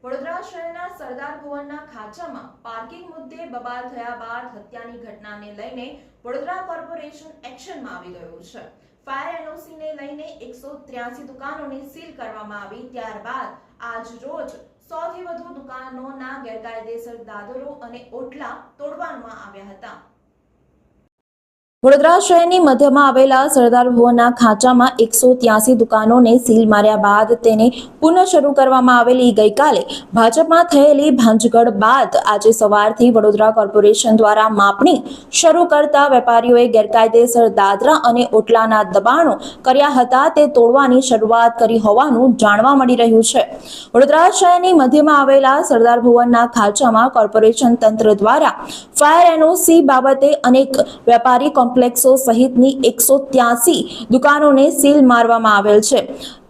વડોદરા શહેરના સરદાર ભુવનના ખાંચામાં પાર્કિંગ મુદ્દે બબાલ થયા બાદ હત્યાની ઘટનાને લઈને વડોદરા કોર્પોરેશન એક્શનમાં આવી ગયું છે। ફાયર એનઓસીને લઈને 183 દુકાનોને સીલ કરવામાં આવી। ત્યારબાદ આજ રોજ 100 થી વધુ દુકાનોના ગેરકાયદેસર દાદરો અને ઓટલા તોડવામાં આવ્યા હતા। વડોદરા શહેરની મધ્યમાં આવેલા સરદાર ભુવનના ખાંચામાં 183 દુકાનોને સીલ માર્યા બાદ તેને પુનઃ શરૂ કરવામાં આવેલી ગઈકાલે ભાજપમાં થયેલી ભાંજગડ બાદ આજે સવારથી વડોદરા કોર્પોરેશન દ્વારા માપણી શરૂ કરતા વેપારીઓએ ગેરકાયદેસર દાદરા અને ઓટલાના દબાણો કર્યા હતા તે તોડવાની શરૂઆત કરી હોવાનું જાણવા મળી રહ્યું છે। વડોદરા શહેરની મધ્યમાં આવેલા સરદાર ભુવનના ખાંચામાં કોર્પોરેશન તંત્ર દ્વારા ફાયર એનઓસી બાબતે અનેક વેપારી કોમ્પ્લેક્સો સહિતની 183 દુકાનોને સીલ મારવામાં આવેલ છે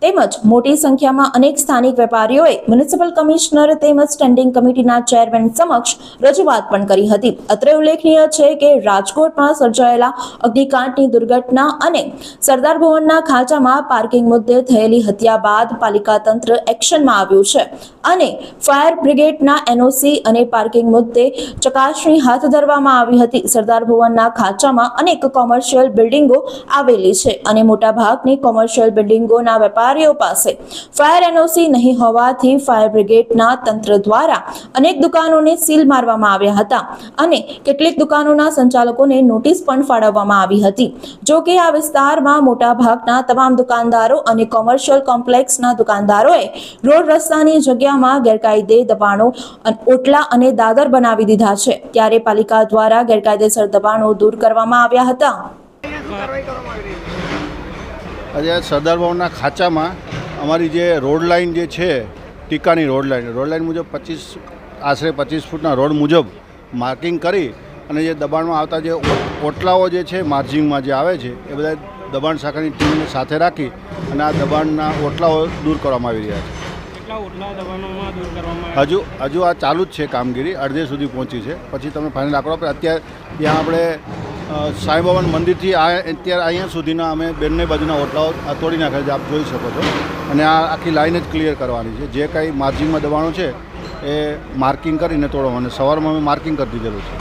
તેમજ મોટી સંખ્યામાં અનેક સ્થાનિક વેપારીઓએ મ્યુનિસિપલ કમિશનર તેમજ સ્ટેન્ડિંગ કમિટીના ચેરમેન સમક્ષ રજૂઆત પણ કરી હતી। અત્રે ઉલ્લેખનીય છે કે રાજકોટમાં સર્જાયેલા અગ્નિકાંડની દુર્ઘટના અને સરદાર ભુવનના ખાંચામાં પાર્કિંગ મુદ્દે થયેલી હત્યા બાદ પાલિકા તંત્ર એક્શનમાં આવ્યું છે અને ફાયર બ્રિગેડના એનઓસી અને પાર્કિંગ મુદ્દે ચકાસણી હાથ ધરવામાં આવી હતી। સરદાર ભુવનના ખાંચામાં અનેક કોમર્શિયલ બિલ્ડિંગો આવેલી છે અને મોટાભાગની કોમર્શિયલ બિલ્ડિંગોના વેપારીઓ પાસે ફાયર એનઓસી નહીં હોવાથી ફાયર બ્રિગેડના તંત્ર દ્વારા અનેક દુકાનોને સીલ મારવામાં આવ્યા હતા અને કેટલીક દુકાનોના સંચાલકોને નોટિસ પણ ફાળવવામાં આવી હતી। જો કે આ વિસ્તારમાં મોટાભાગના તમામ દુકાનદારો અને કોમર્શિયલ કોમ્પ્લેક્સના દુકાનદારોએ રોડ રસ્તાની જગ્યામાં ગેરકાયદે દબાણો ઓટલા અને દાદર બનાવી દીધા છે ત્યારે પાલિકા દ્વારા ગેરકાયદેસર દબાણો દૂર કરવામાં આવ્યા હતા। આજે સરદાર ભવનના ખાંચામાં અમારી જે રોડ લાઇન જે છે ટીકાની રોડ લાઇન મુજબ આશરે 25 ફૂટના રોડ મુજબ માર્કિંગ કરી અને જે દબાણમાં આવતા જે ઓટલાઓ જે છે માર્જિંગમાં જે આવે છે એ બધા દબાણ શાખાની ટીમને સાથે રાખી અને આ દબાણના ઓટલાઓ દૂર કરવામાં આવી રહ્યા છે। હજુ આ ચાલુ જ છે કામગીરી, અડધે સુધી પહોંચી છે, પછી તમે ફાઇનલ આંકડો આપે। અત્યારે ત્યાં આપણે સાંઈ ભવન મંદિરથી અત્યારે અહીંયા સુધીના અમે બંને બાજુના ઓટલાઓ તોડી નાખેલા છે, આપ જોઈ શકો છો। અને આ આખી લાઈન જ ક્લિયર કરવાની છે, જે કાંઈ માર્જિંગમાં દબાણો છે એ માર્કિંગ કરીને તોડવાનું, અને સવારમાં અમે માર્કિંગ કરી દીધેલું છે।